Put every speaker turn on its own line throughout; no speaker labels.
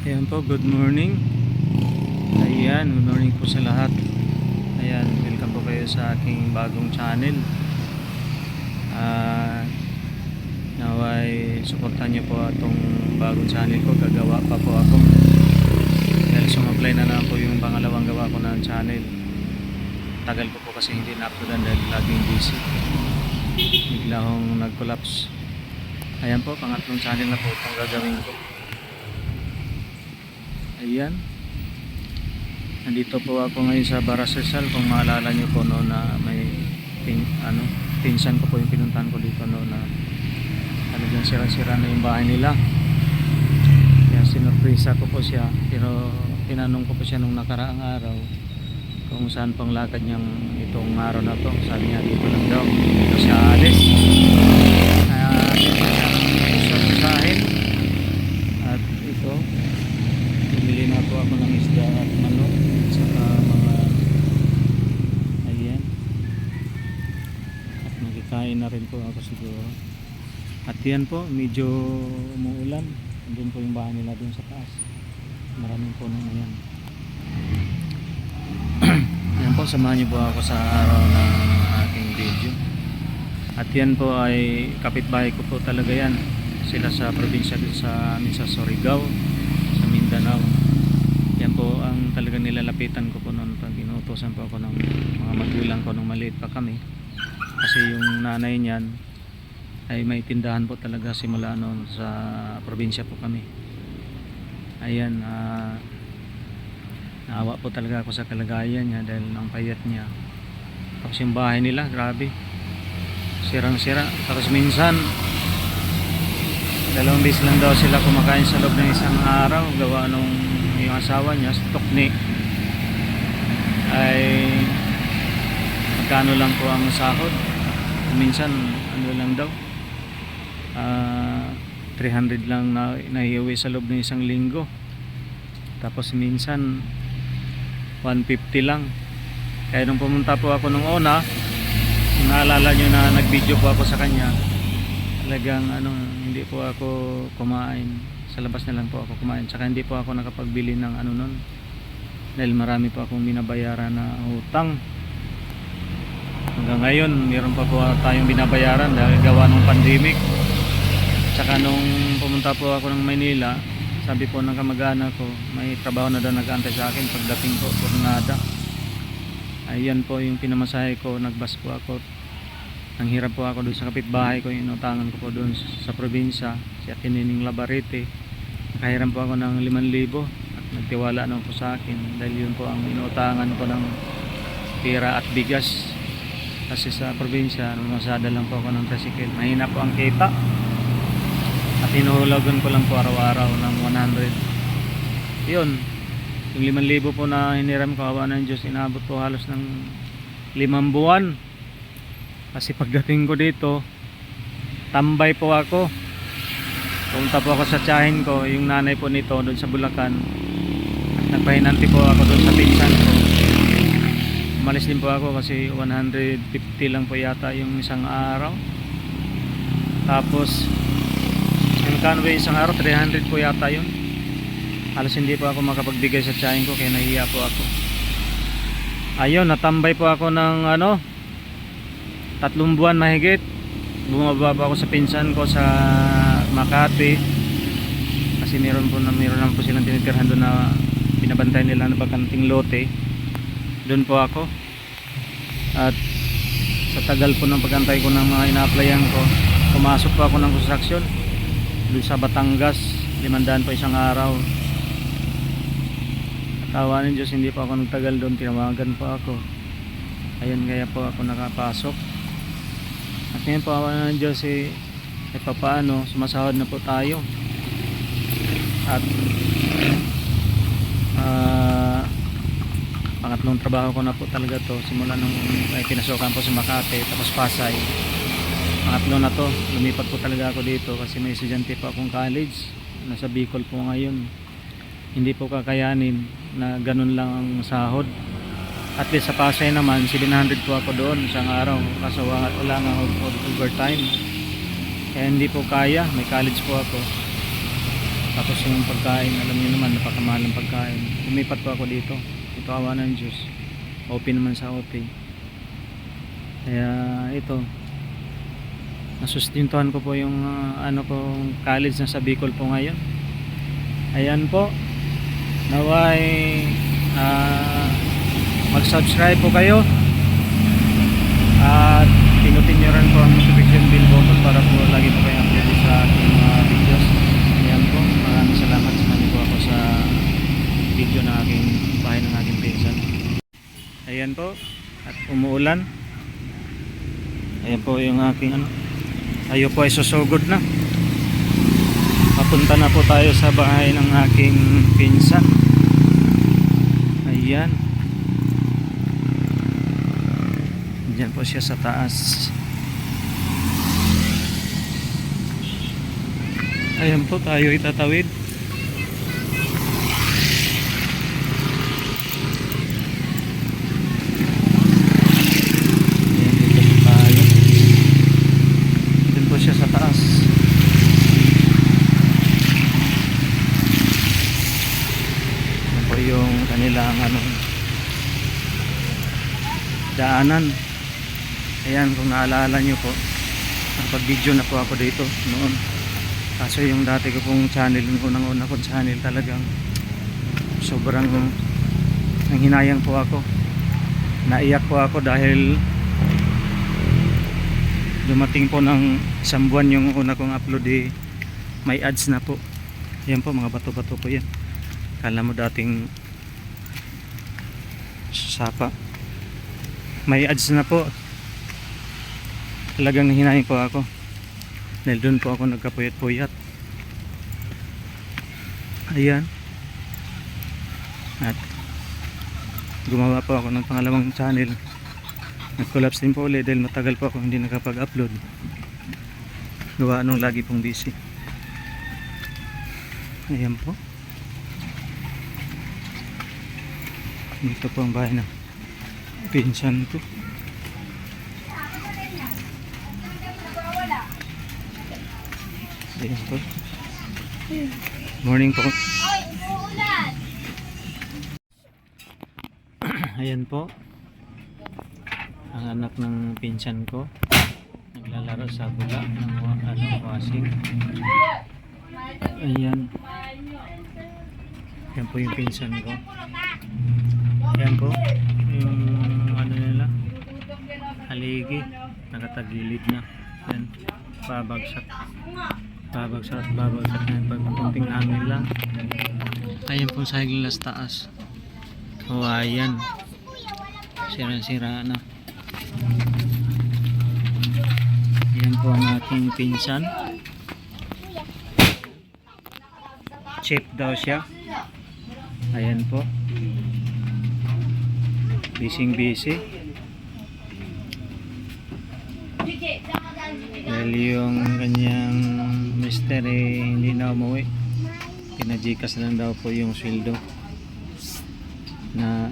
Ayan po, good morning. Ayan, good morning po sa lahat. Ayan, welcome po kayo sa aking bagong channel. uh, Naway suportahan nyo po itong bagong channel ko. Gagawa pa po ako dahil sumablay na lang po yung pangalawang gawa ko ng channel. Tagal ko po kasi hindi na-uploadan dahil laging busy, bigla akong nag-collapse. Ayan po, pangatlong channel na po itong gagawin ko. Ayan, nandito po ako ngayon sa Baras Rizal. Kung maalala nyo po noon na may pinsan ko po yung pinuntahan ko dito noon na talagang sira-sira na yung bahay nila. Kaya sinurpresa ko po siya, pero tinanong ko po siya nung nakaraang araw kung saan pang lakad niyang itong araw na to. Sabi niya dito lang daw, dito siya alis. Kaya usahin. At ito, bumili na po ako ng isda at manok at saka mga ayan, at magkikain na rin po ako siguro. At yan po, medyo umuulan. Andun po yung bahay nila dun sa taas, maraming puno na yan. Yan po, samahan niyo po ako sa araw ng aking video. At yan po ay kapitbahay ko po talaga yan. Sila sa probinsya dito sa amin sa Surigao, sa Mindanao. Yan po ang talagang nilalapitan ko po noon pag inuutosan po ako ng mga magulang ko nung maliit pa kami. Kasi yung nanay niyan ay may tindahan po talaga simula noon, sa probinsya po kami. Ayan, naawa po talaga ako sa kalagayan niya dahil ang payat niya. Tapos yung bahay nila, grabe, sirang sira. Tapos minsan dalawang beses lang daw sila kumakain sa loob ng isang araw, gawa nung yung asawa niya sa tukni ay magkano lang po ang sahod. Minsan ano lang daw, 300 lang na naiuwi sa loob ng isang linggo. Tapos minsan 150 lang. Kaya nung pumunta po ako nung una, kung naalala nyo na nag-video po ako sa kanya, talagang hindi po ako kumain, sa labas na lang po ako kumain. Tsaka hindi po ako nakapagbili ng nun dahil marami po akong binabayaran na utang. Hanggang ngayon meron pa po tayong binabayaran dahil gawa ng pandemic. Tsaka nung pumunta po ako ng Maynila, sabi po ng kamag-anak ko, may trabaho na daw nag-aantay sa akin pagdating po, Coronada. Ayan po yung pinamasahe ko, nagbas po ako. Ang hirap po ako doon sa kapitbahay ko, inutangan ko po doon sa probinsya, si Atinining Labarete. Nakahiram po ako ng 5,000 at nagtiwala naman po sa akin dahil yun po ang inutangan ko ng pera at bigas. Kasi sa probinsya, masada lang po ako ng tricycle, mahina po ang kita. At hinuhulagan ko lang po araw-araw ng 100. Yun, yung 5,000 po na hiniram ko, awa ng Diyos, inabot po halos ng 5 buwan. Kasi pagdating ko dito, tambay po ako. Pumunta po ako sa tiyahin ko, yung nanay po nito doon sa Bulacan, at nagpahinanti po ako doon sa pinsan ko. Umalis din po ako kasi 150 lang po yata yung isang araw. Tapos yung kanway isang araw 300 po yata yun. Halos hindi po ako makapagbigay sa tiyahin ko, kaya nahiya po ako. Ayun, natambay po ako ng 3 buwan mahigit. Bumaba po ako sa pinsan ko sa Makati kasi meron lang po silang tinitirhan doon na binabantay nila na bakanting lote. Doon po ako, at sa tagal po ng pagantay ko ng mga ina-applyan ko, pumasok po ako ng construction doon sa Batangas, 500 po isang araw. At awa ng Diyos, hindi po ako nagtagal doon, tinawagan po ako. Ayun, kaya po ako nakapasok. At ngayon po, awa ng Diyos, papaano, sumasahod na po tayo. At pangatlong trabaho ko na po talaga to, simula nung ay pinasukan po sa Makati tapos Pasay. Pangatlo na to, lumipat po talaga ako dito kasi may estudyante pa akong college, nasa Bicol po ngayon. Hindi po kakayanin na ganun lang ang sahod. At least sa Pasay naman 700 po ako doon isang araw, kaso wala nga overtime. Kaya hindi po kaya, may college po ako. Tapos yung pagkain, alam niyo naman, napakamahal ng pagkain. Lumipat po ako dito. Ito awa ng Diyos. OP naman sa OP. Kaya ito, nasustintuhan ko po yung ano kong college na sa Bicol po ngayon. Ayan po. Naway mag-subscribe po kayo. At pinutin nyo rin po ang notification bell button para po lagi po kayo updated sa aking mga videos. Ayan po, maraming salamat. Sumali po ako sa video ng aking bahay ng aking pinsan. Ayan po, at umuulan. Ayan po yung aking ano. Tayo po ay susugod na. Papunta na po tayo sa bahay ng aking pinsan. Ayan. Diyan po siya sa taas. Ayan po, tayo itatawid. Ayan, dito po tayo. Diyan po siya sa taas. Ayan po yung kanilang ano, daanan. Ayan, kung naalala nyo po, nakapag-video na po ako dito noon. Kaso yung dati ko pong channel, yung unang-una kong channel, talagang sobrang nanghinayang po ako. Naiyak po ako dahil dumating po ng isang buwan yung una kong upload, may ads na po. Ayan po, mga bato-bato po yan. Kala mo dating sapa. May ads na po. Talagang nahinahin po ako dahil doon po ako nagkapuyat-puyat. Ayan, at gumawa po ako ng pangalawang channel. Nag-collapse din po ulit dahil matagal po ako hindi nakapag-upload. Gawa nung lagi pong busy. Ayan po, dito po ang bahay ng pinsan ko. Ayan po. Morning po. Ayan po, ang anak ng pinsan ko naglalaro sa bula ng washing. Ayan. Ayan po yung pinsan ko. Ayan po yung ano nila, haligi, nakatagilid na. Ayan, babagsak na pag kunting hangin lang. Ayan po sa higlas taas. O ayan, sira-sira na. Ayan po ang aking pinsan. Chef daw siya. Ayan po, busy dahil yung kanyang mister hindi na umuwi. Pinajikas lang daw po yung sweldo na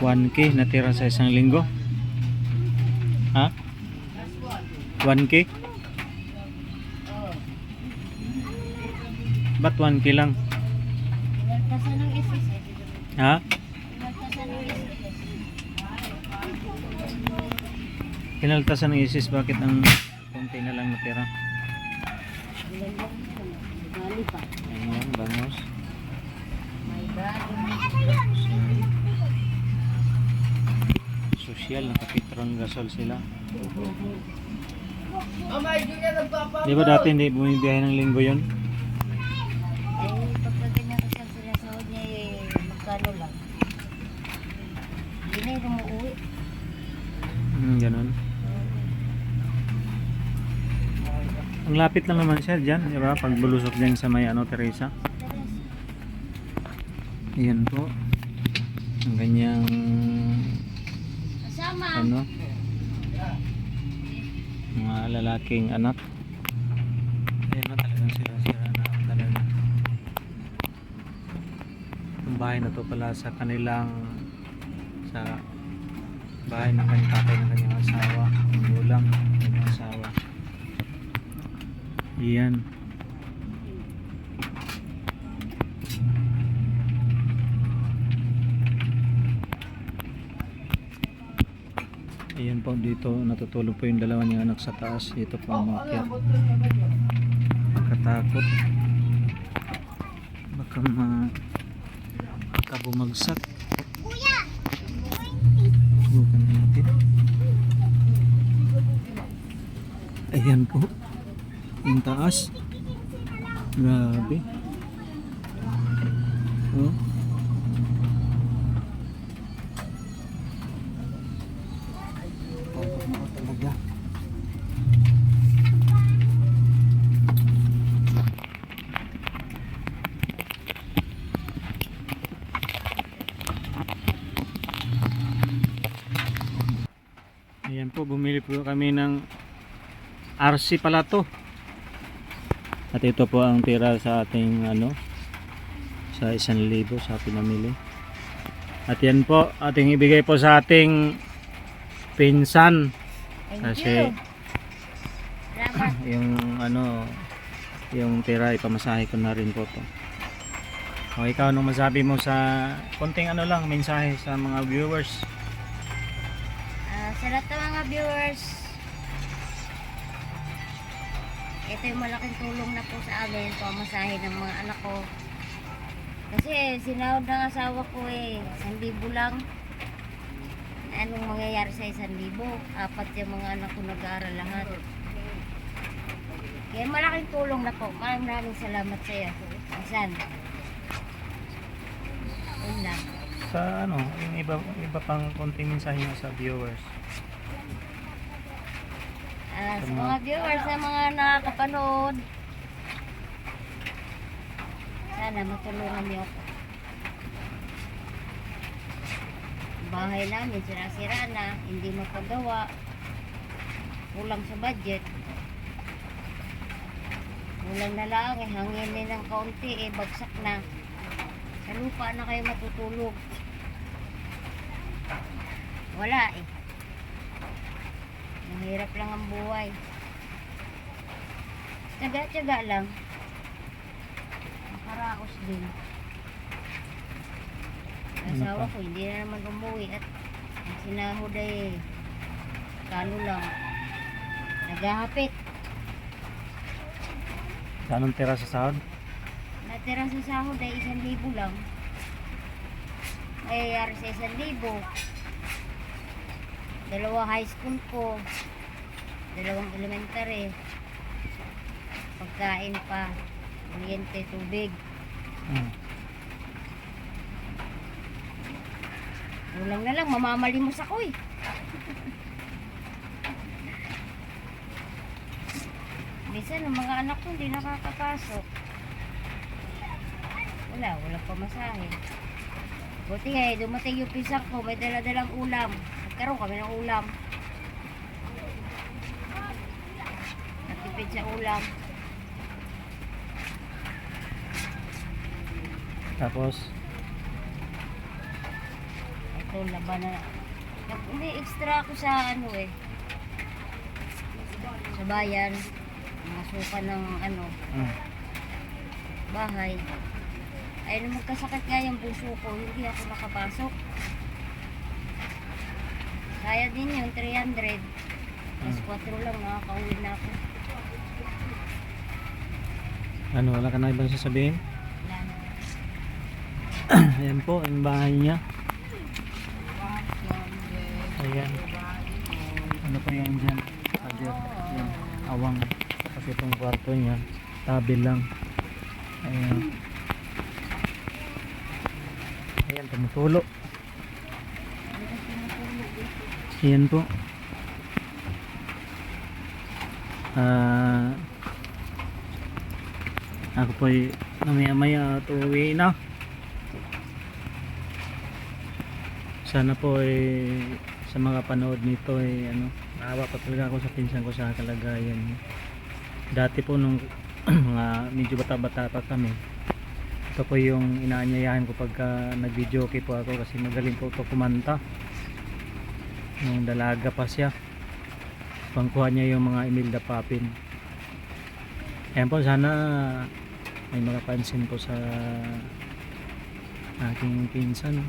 1K natira sa isang linggo. Ha? 1K? Ba't 1K lang? Ha? Pinaltasan ng isis, bakit ang konti na lang natira? Ayan, bangos. Social, nakapitron gasol sila. Di ba dati hindi bumibiyahe ng linggo yun?
Ay, pagkagin na kasal sila sa niya, magkano lang. Hindi na yung umuwi.
Ganon. Ang lapit lang naman siya dyan, di ba? Pag bulusok dyan sa may Teresa. Ayan po. Ang ganyang
Kasama.
mga lalaking anak. Ayan na, talagang sira-sira na talaga. Ang bahay na to pala sa kanilang, sa bahay ng kanyang tatay ng kanyang asawa, ng gulang ng kanyang asawa. Iyan. Ayan po, dito natutulog po yung dalawa niyang anak sa taas. Dito po umakyat. Pagkatakot. Baka bumagsak. Bukan natin. Ayan po. Yung taas. Grabe. Oh. Talaga. Ayan po, bumili po kami ng RC pala to. At ito po ang tira sa ating sa 1,000 sa pinamili. At yan po ating ibigay po sa ating pinsan.
Thank
Kasi
you. Salamat.
yung tira ipamasahe ko na rin po to. O ikaw, anong masabi mo sa konting mensahe sa mga viewers?
Sa lahat ng mga viewers, ito yung malaking tulong na po sa amin, pamasahe ng mga anak ko. Kasi sinahod ng asawa ko 1,000 lang. Anong mangyayari sa 1,000? 4 yung mga anak ko nag-aaral lahat. Kaya malaking tulong na po. Maraming salamat sa iyo. Minsan. Yun lang.
Sa yung iba pang konting mensahe mo sa viewers.
Sa mga viewers, sa mga nakakapanood, sana matulungan niyo ako. Bahay namin sira-sira na, hindi mapagawa, kulang sa budget, kulang na lang hangin din ng kaunti bagsak na. Sa lupa na kayo matutulog. Wala mahirap lang ang buhay. Tiyaga-tiyaga lang. Makaraos din. Asawa ko hindi na naman umuwi at ang sinahod kano lang. Naghahapit.
Anong tira sa sahod?
Natira sa sahod 1,000 lang. Mayayari sa 1,000. 2 high school ko. 2 elementary. Pagkain pa. Kuryente, tubig. Kulang na lang, mamamalimos ako Minsan, ang mga anak ko hindi nakakapasok. Wala pamasahe. Buti dumating yung pisang ko, may dala-dalang ulam. Nagkaroon kami ng ulam. Natipid sa ulam.
Tapos
Ito, laban na. Hindi, extra ako sa sa bayan. Mga suka ng bahay. Ay, nung magkasakit nga yung puso ko, hindi ako nakapasok. Kaya din yung 300. Mas 4 lang, nakakauwi na ako.
wala ka na ibang sasabihin?
Wala na.
Ayan po ang bahay niya. Ayan. Ano pa yan dyan? Pader. Yan. Awang. Kasi itong kwarto niya tabi lang. Ayan. Ayan, tumutulo. Ayan po. Ako po ay namaya-maya at uwi na. Sana po sa mga panood nito naawa pa talaga ako sa pinsan ko sa kalagayan niya. Dati po nung mga medyo bata-bata pa kami, ito po yung inaanyayahan ko pagka nag-videoke po ako kasi magaling po ito kumanta. Nung dalaga pa siya, pangkuha niya yung mga Imelda Papin. Ayan po, sana may makapansin po sa aking pinsan.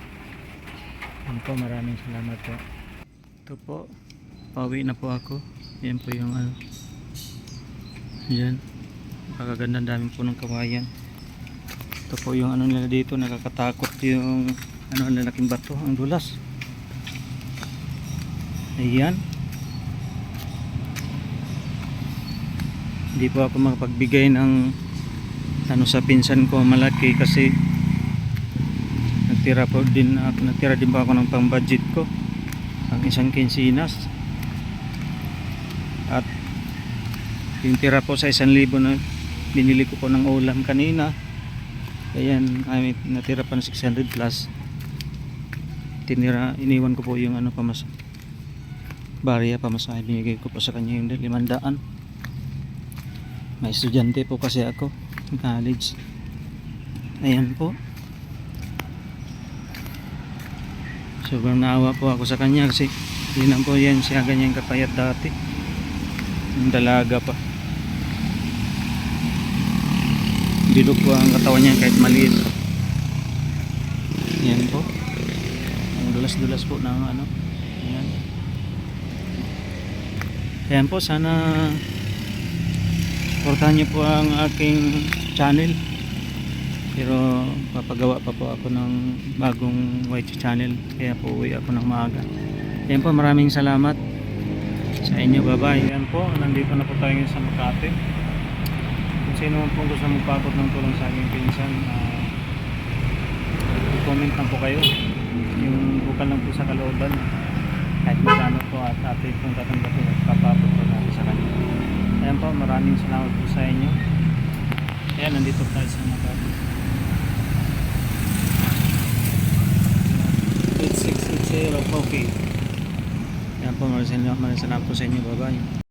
Ayan po, maraming salamat po. Ito po, pauwi na po ako. Yan po yung ano. Yan. Napakaganda, dami po ng kawayan. Ito po yung ano nila dito, nakakatakot yung ano, lalaking bato, ang dulas. Ayan. Hindi po ako makapagbigay ng ano sa pinsan ko malaki kasi nagtira din po ako ng pang budget ko, ang isang kinsinas, at yung tira po sa 1,000 na binili ko po ng ulam kanina. Ayan, ay natira pa ng 600 plus. Iniwan ko po yung ano, barya pamasahe, binigay ko po sa kanya yung 500. May estudyante po kasi ako, college. Ayan po. Sobrang naawa po ako sa kanya kasi yun lang po yan, siya ganyan kapayat dati, yung dalaga pa. Bilog po ang katawan niya kahit maliit. Ayan po, ang dulas-dulas po ng ano. Ayan. Ayan po, sana supportahan niyo po ang aking channel. Pero papagawa pa po ako ng bagong YT channel, kaya po uwi ako ng maaga. Ayan po, maraming salamat sa inyo. Bye bye. Ayan po, nandito na po tayo ngayon sa Makati. Kung sino man po gusto magpakot ng tulong sa aking pinsan, comment lang po kayo. Yung bukal lang po sa kalooban, kahit magkano po, at ate kung tatanggapin at papakot po natin sa kanya. Ayan po, maraming salamat po sa inyo. Ayan, nandito tayo sa Makati. 8680 coffee. Ayan po, maraming salamat po sa inyo. Bye bye.